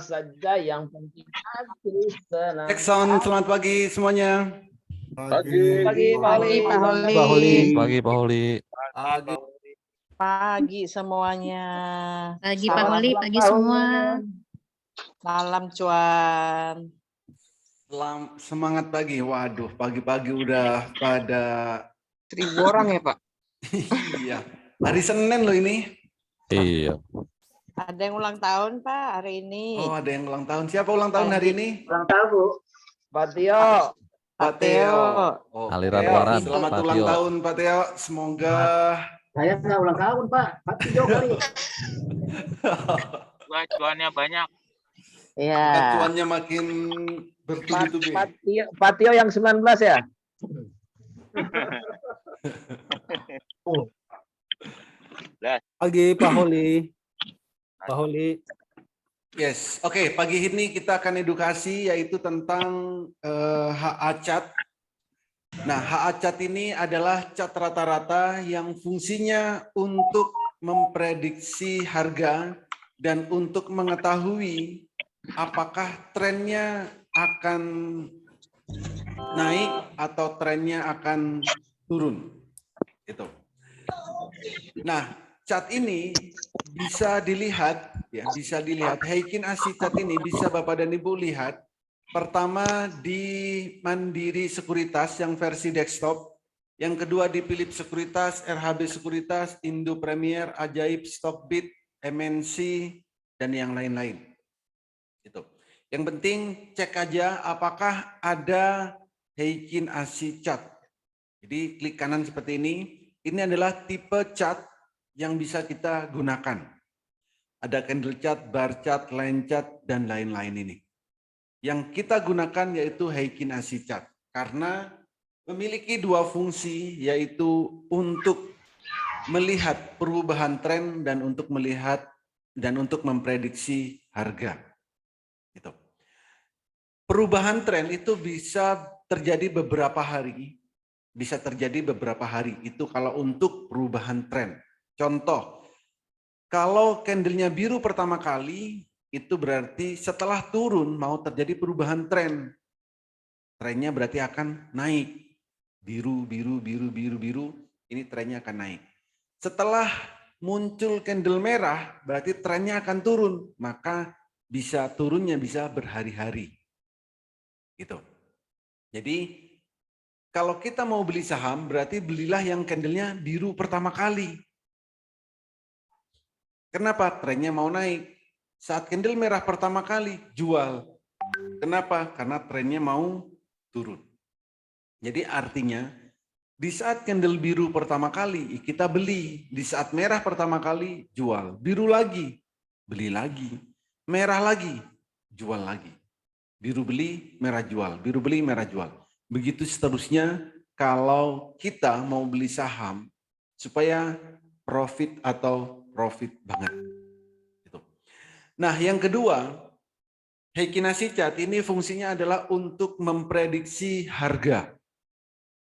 saja, yang penting hati senang. Cek sound, selamat pagi semuanya. Pagi, Pagi, Pak Holi. Pagi, Pak Holi. Pagi. Pagi semuanya. Pagi Pak Holi, pagi semua. Malam cuan. Semangat pagi. Waduh, pagi-pagi udah pada 1000 orang ya, Pak? iya. Hari Senin loh ini. Iya. Ada yang ulang tahun, Pak, hari ini. Oh, ada yang ulang tahun. Siapa ulang tahun hari ini? Ulang tahun, Bu. Pak Tio. Pak Teo. Oh, Aliran Teo. waran, Selamat Pak ulang Tio. tahun, Pak Teo. Semoga Saya nggak ulang tahun, Pak. Pak Tio kali. Cuannya banyak. Iya. cuannya makin bertubi-tubi. Pak Tio yang 19 ya? Pagi Pak Holi. Pak Holi. Yes, oke. Pagi ini kita akan edukasi yaitu tentang HA Chart. Nah, HA Chart ini adalah cat rata-rata yang fungsinya untuk memprediksi harga dan untuk mengetahui apakah trennya akan naik atau trennya akan turun. Gitu. Nah, cat ini bisa dilihat, ya, bisa dilihat. Heikin Ashi cat ini bisa Bapak dan Ibu lihat. Pertama di Mandiri Sekuritas yang versi desktop. Yang kedua di Philips Sekuritas, RHB Sekuritas, Indo Premier, Ajaib, Stockbit, MNC, dan yang lain-lain. Gitu. Yang penting cek aja apakah ada Heikin Ashi cat. Jadi klik kanan seperti ini. Ini adalah tipe cat yang bisa kita gunakan. Ada candle chart, bar chart, line chart, dan lain-lain ini. Yang kita gunakan yaitu Heikin Ashi chart. Karena memiliki dua fungsi, yaitu untuk melihat perubahan tren dan untuk melihat dan untuk memprediksi harga. Gitu. Perubahan tren itu bisa terjadi beberapa hari. Bisa terjadi beberapa hari. Itu kalau untuk perubahan tren. Contoh, kalau candlenya biru pertama kali, itu berarti setelah turun mau terjadi perubahan tren. Trennya berarti akan naik. Biru, biru, biru, biru, biru, ini trennya akan naik. Setelah muncul candle merah, berarti trennya akan turun. Maka bisa turunnya bisa berhari-hari. Gitu. Jadi, kalau kita mau beli saham, berarti belilah yang candlenya biru pertama kali. Kenapa? Trennya mau naik. Saat candle merah pertama kali, jual. Kenapa? Karena trennya mau turun. Jadi artinya, di saat candle biru pertama kali, kita beli. Di saat merah pertama kali, jual. Biru lagi, beli lagi. Merah lagi, jual lagi. Biru beli, merah jual. Biru beli, merah jual. Begitu seterusnya kalau kita mau beli saham supaya profit atau profit banget. Gitu. Nah, yang kedua, Heikin Ashi chart ini fungsinya adalah untuk memprediksi harga.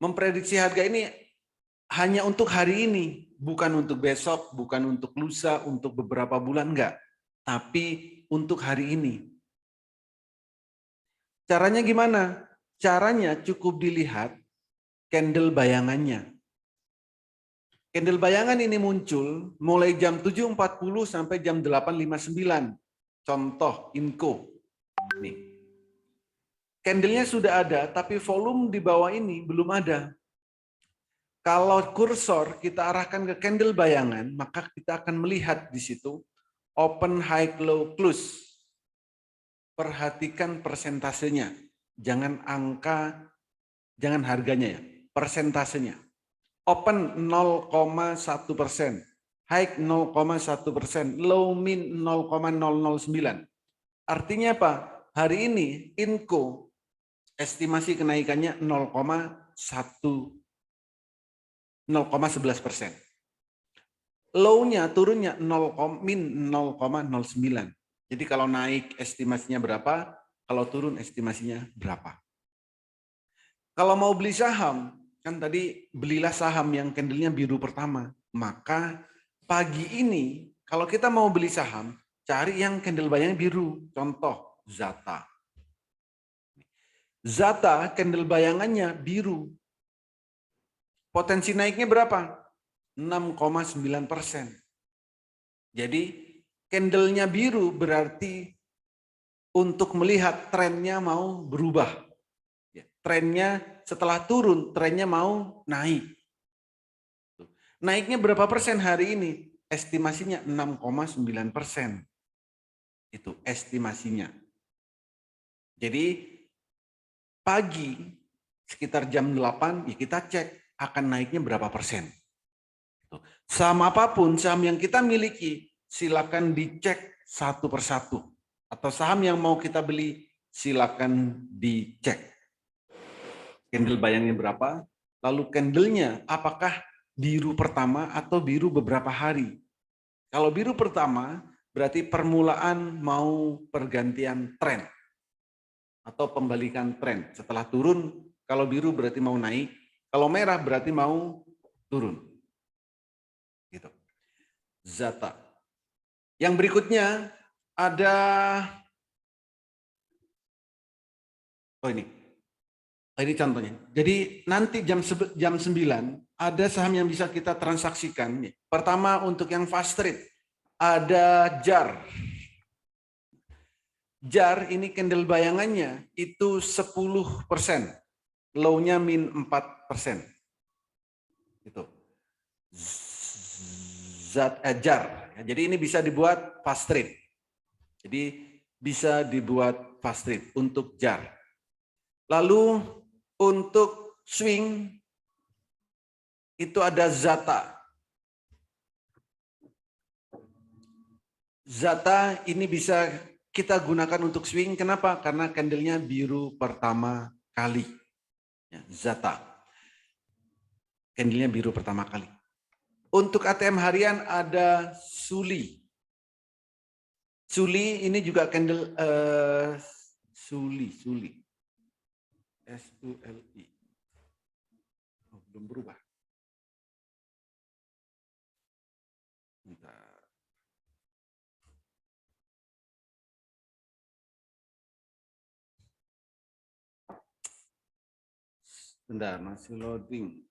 Memprediksi harga ini hanya untuk hari ini, bukan untuk besok, bukan untuk lusa, untuk beberapa bulan, enggak. Tapi untuk hari ini. Caranya gimana? Caranya cukup dilihat candle bayangannya. Candle bayangan ini muncul mulai jam 7.40 sampai jam 8.59. Contoh Inco. Nih. Candlenya sudah ada, tapi volume di bawah ini belum ada. Kalau kursor kita arahkan ke candle bayangan, maka kita akan melihat di situ open, high, low, close. Perhatikan persentasenya. Jangan angka, jangan harganya ya, persentasenya. Open 0,1%, high 0,1%, low min 0,009. Artinya apa? Hari ini Inco estimasi kenaikannya 0,11%. Low-nya turunnya min 0,09. Jadi kalau naik estimasinya berapa? Kalau turun estimasinya berapa? Kalau mau beli saham, kan tadi belilah saham yang candlenya biru pertama. Maka pagi ini, kalau kita mau beli saham, cari yang candle bayangnya biru. Contoh, Zata. Zata, candle bayangannya biru. Potensi naiknya berapa? 6,9%. Jadi, candlenya biru berarti untuk melihat trennya mau berubah. Trennya setelah turun, trennya mau naik. Naiknya berapa persen hari ini? Estimasinya 6,9%. Itu estimasinya. Jadi pagi sekitar jam 8 ya kita cek akan naiknya berapa persen. Saham apapun, saham yang kita miliki silakan dicek satu persatu. Atau saham yang mau kita beli silakan dicek. Candle bayangnya berapa? Lalu candlenya apakah biru pertama atau biru beberapa hari? Kalau biru pertama berarti permulaan mau pergantian tren atau pembalikan tren. Setelah turun, kalau biru berarti mau naik, kalau merah berarti mau turun. Gitu. Zata. Yang berikutnya ada ini contohnya. Jadi nanti jam 9 ada saham yang bisa kita transaksikan. Pertama untuk yang fast trade ada JAR. JAR ini candle bayangannya itu 10%. Low-nya min 4%. Itu. JAR. Jadi ini bisa dibuat fast trade. Jadi bisa dibuat fast trade untuk JAR. Lalu untuk swing itu ada Zata. Zata ini bisa kita gunakan untuk swing. Kenapa? Karena candlenya biru pertama kali. Zata. Candlenya biru pertama kali. Untuk ATM harian ada Suli. Suli ini juga candle Suli. S-U-L-I. Oh, belum berubah. Bentar. Bentar, masih loading.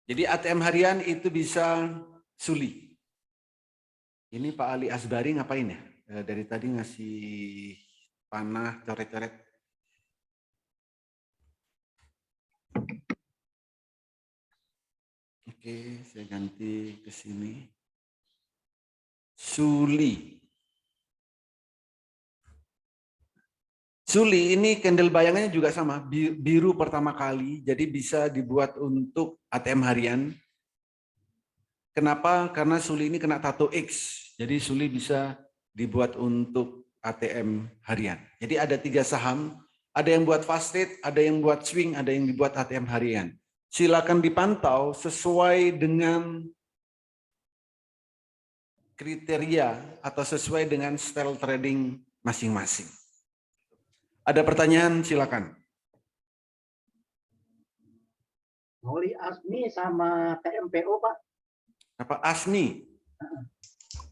Jadi ATM harian itu bisa Suli. Ini Pak Ali Asbari ngapain ya? Dari tadi ngasih panah, coret-coret. Oke, saya ganti ke sini. Suli. Suli ini candle bayangannya juga sama, biru pertama kali, jadi bisa dibuat untuk ATM harian. Kenapa? Karena Suli ini kena tato X, jadi Suli bisa dibuat untuk ATM harian. Jadi ada 3 saham, ada yang buat fast trade, ada yang buat swing, ada yang dibuat ATM harian. Silakan dipantau sesuai dengan kriteria atau sesuai dengan style trading masing-masing. Ada pertanyaan, silakan. Oli Asmi sama TMPO, Pak. Apa Asmi?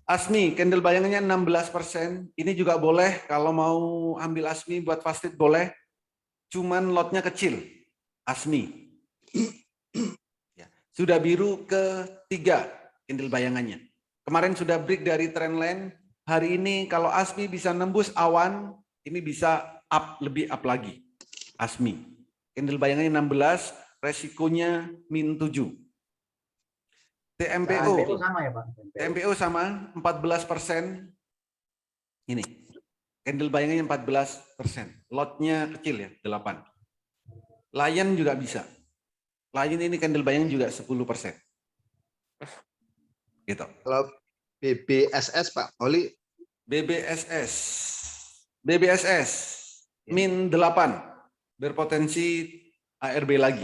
Asmi, candle bayangannya 16%. Ini juga boleh, kalau mau ambil Asmi buat fast trade boleh. Cuman lotnya kecil. Asmi. Ya. Sudah biru ke-3 candle bayangannya. Kemarin sudah break dari trendline. Hari ini kalau Asmi bisa nembus awan, ini bisa up, lebih up lagi. Asmi. Candle bayangannya 16, resikonya min 7. TMPO sama ya Pak? TMPO sama 14%. Ini. Candle bayangannya 14%. Lotnya kecil ya, 8. Lion juga bisa. Lion ini candle bayangan juga 10%. Gitu. Kalau BBSS Pak Oli. BBSS min 8, berpotensi ARB lagi.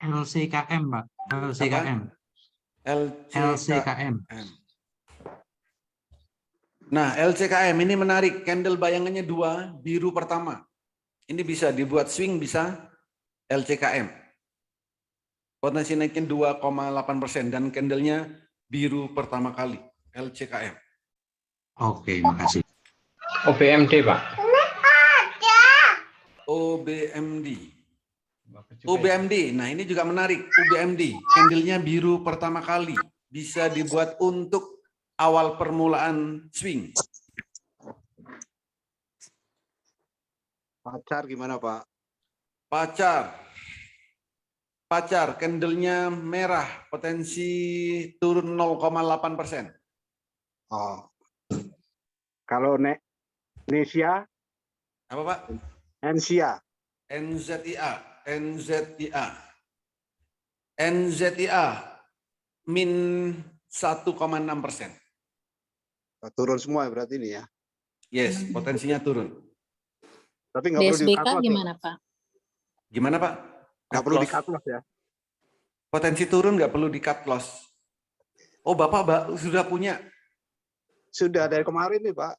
LCKM Pak, LCKM. LCKM. Nah, LCKM ini menarik, candle bayangannya 2, biru pertama. Ini bisa dibuat swing, bisa LCKM. Potensi naiknya 2,8% dan candlenya biru pertama kali, LCKM. Oke, makasih. OBMD, Pak. OBMD. UBMD, nah ini juga menarik. UBMD, candlenya biru pertama kali. Bisa dibuat untuk awal permulaan swing. Pacar gimana Pak? Pacar, candlenya merah, potensi turun 0,8%. Oh. Kalau Indonesia, Apa Pak? NSIA, NZIA min 1,6%. Turun semua berarti ini ya. Yes, potensinya turun. Tapi nggak perlu di DSBK cut loss. gimana, Pak? Gimana Pak? Nggak perlu di cut loss ya. Potensi turun nggak perlu di cut loss. Oh Bapak sudah punya? Sudah dari kemarin nih Pak.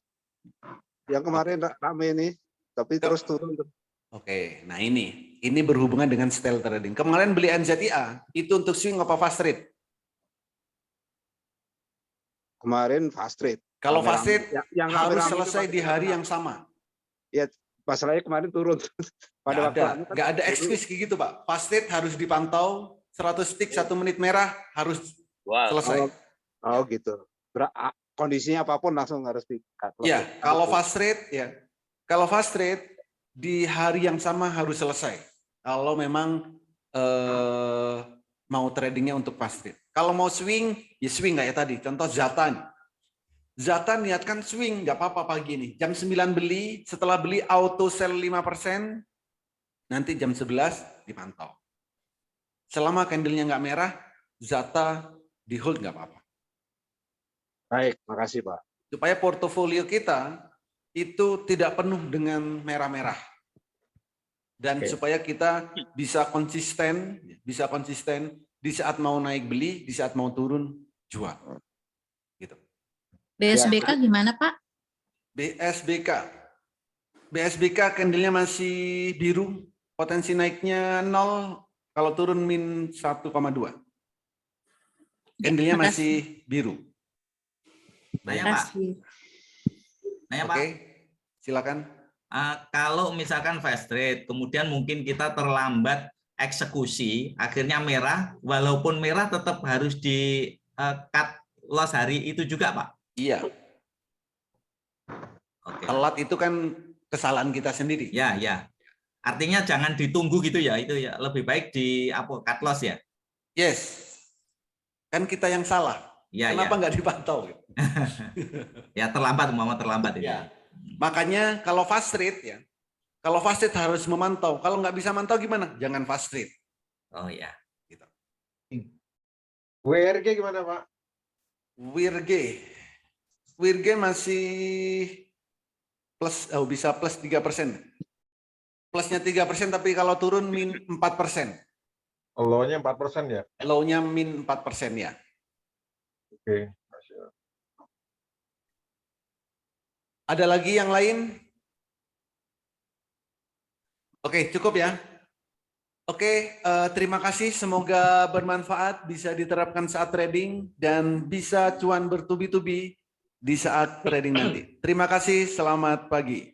Yang kemarin rame nih, tapi terus turun. Oke, nah ini berhubungan dengan style trading. Kemarin beli NZIA itu untuk swing apa fast trade? Kemarin fast trade. Kalau fast trade yang harus rame-rame selesai itu di hari yang sama. Ya, masalahnya kemarin turun. Pada waktu anu kan Nggak ada excuse kayak gitu Pak. Fast trade harus dipantau 100 tick 1 menit merah harus selesai. Oh gitu. Kondisinya apapun langsung harus di cut loss. Ya, kalau fast trade di hari yang sama harus selesai. Kalau memang mau tradingnya untuk fast trade. Kalau mau swing, ya swing kayak tadi. Contoh Zatan. Zatan niatkan swing, nggak apa-apa pagi ini. Jam 9 beli, setelah beli auto sell 5%, nanti jam 11 dipantau. Selama candlenya nggak merah, Zata di hold nggak apa-apa. Baik, makasih Pak. Supaya portofolio kita itu tidak penuh dengan merah-merah. Dan supaya kita bisa konsisten di saat mau naik beli, di saat mau turun jual. Gitu. BSBK gimana, Pak? BSBK candlenya masih biru, potensi naiknya 0, kalau turun min 1,2. Candlenya masih biru. Nanya Pak. Oke, silakan. Kalau misalkan fast trade, kemudian mungkin kita terlambat eksekusi, akhirnya merah, walaupun merah tetap harus di cut loss hari itu juga Pak? Iya. Oke. Telat itu kan kesalahan kita sendiri. Ya, ya. Artinya jangan ditunggu gitu ya, itu ya lebih baik di cut loss ya. Yes. Kan kita yang salah. Ya, kenapa ya. nggak dipantau? Ya terlambat, umpama terlambat itu. Ya. Makanya kalau fast trade ya, kalau fast trade harus memantau. Kalau nggak bisa mantau gimana? Jangan fast trade. Oh ya. Gitu. WRG gimana Pak? WRG masih plus, bisa plus 3%. Plusnya 3%, tapi kalau turun min 4%. Low-nya 4% ya? Low-nya min 4% ya. Oke. Ada lagi yang lain? Oke, cukup ya. Oke, terima kasih. Semoga bermanfaat, bisa diterapkan saat trading, dan bisa cuan bertubi-tubi di saat trading nanti. Terima kasih, selamat pagi.